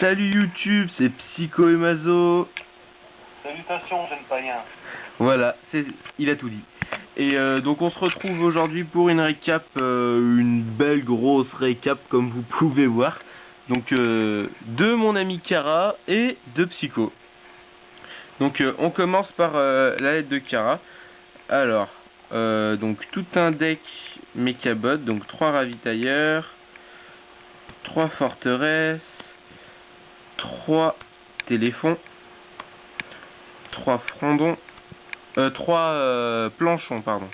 Salut YouTube, c'est Psycho et Mazo. Salutations, jeune païen. Voilà, il a tout dit. Et donc on se retrouve aujourd'hui pour une récap, une belle grosse récap comme vous pouvez voir. Donc de mon ami Kara et de Psycho. Donc on commence par la lettre de Kara. Alors, donc tout un deck Mechabot, donc 3 ravitailleurs, 3 forteresses, 3 téléphons, 3 frondons, 3 planchons, pardon,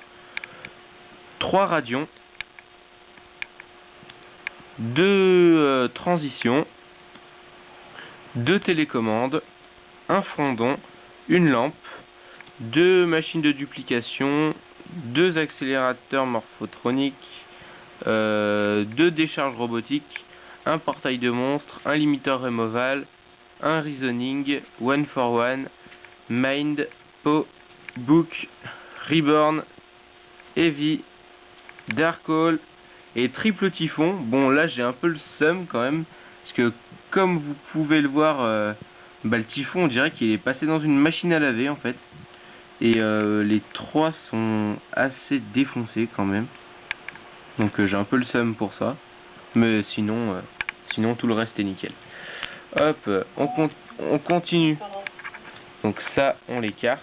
3 radions, 2 transitions, 2 télécommandes, un frondon, une lampe, 2 machines de duplication, 2 accélérateurs morphotroniques, 2 décharges robotiques, un portail de monstres, un limiteur removal, un reasoning, one for one, mind, po, book, reborn, heavy, dark hole et triple typhon. Bon, là j'ai un peu le seum quand même, parce que comme vous pouvez le voir, le typhon on dirait qu'il est passé dans une machine à laver en fait. Et les 3 sont assez défoncés quand même. Donc j'ai un peu le seum pour ça. Mais sinon tout le reste est nickel. Hop, on continue. Donc ça, on l'écarte.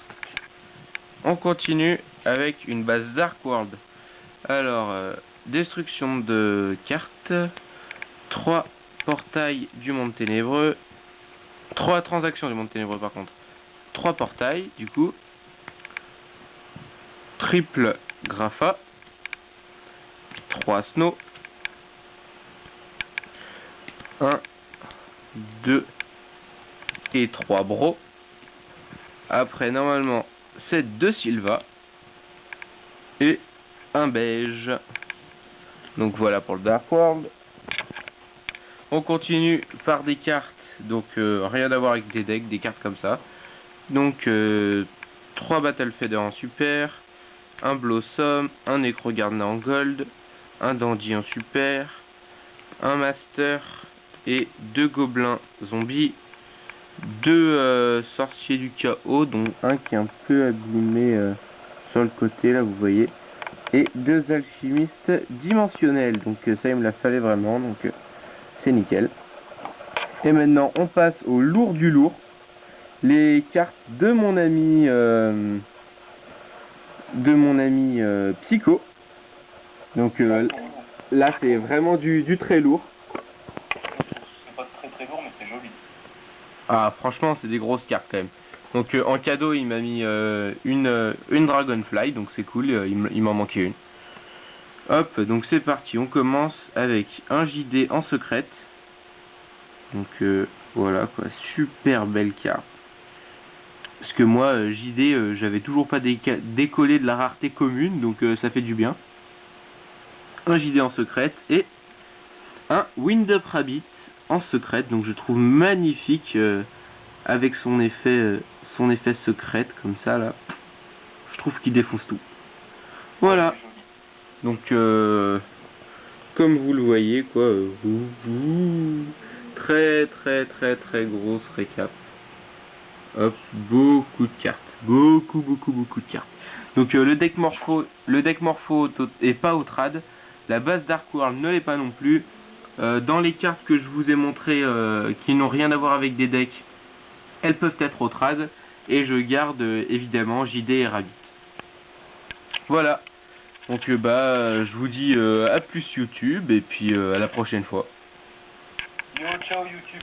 On continue avec une base Dark World. Alors, destruction de cartes. 3 portails du monde ténébreux. 3 transactions du monde ténébreux par contre. 3 portails du coup. Triple Grapha. 3 Snow. 1, 2 et 3 Bro. Après, normalement, c'est 2 Silva et un beige. Donc voilà pour le Dark World. On continue par des cartes, donc rien à voir avec des decks, des cartes comme ça. Donc 3 Battle Feather en super, un Blossom, un Necro-Gardener en gold, un Dandy en super, un Master et 2 Gobelins zombies, 2 sorciers du chaos, dont un qui est un peu abîmé sur le côté là vous voyez, et 2 alchimistes dimensionnels, donc ça il me la fallait vraiment, donc c'est nickel. Et maintenant on passe au lourd du lourd, les cartes de mon ami Psycho. Donc là c'est vraiment du très lourd. C'est pas très lourd, mais c'est joli. Ah franchement c'est des grosses cartes quand même. Donc en cadeau il m'a mis une Dragonfly, donc c'est cool, il m'en manquait une. Hop, donc c'est parti, on commence avec un JD en secrète. Donc voilà quoi, super belle carte. Parce que moi JD j'avais toujours pas décollé de la rareté commune, donc ça fait du bien. Un JD en secrète et un Wind Up Rabbit en secrète, donc je trouve magnifique avec son effet secrète comme ça là. Je trouve qu'il défonce tout. Voilà. Donc comme vous le voyez quoi, très grosse récap. Hop, beaucoup de cartes, beaucoup de cartes. Donc le deck morpho est pas au trad, la base Dark World ne l'est pas non plus. Dans les cartes que je vous ai montrées qui n'ont rien à voir avec des decks, elles peuvent être au trad, et je garde évidemment JD et Rabbit. Voilà. Donc je vous dis à plus YouTube et puis à la prochaine fois. Yo, ciao YouTube.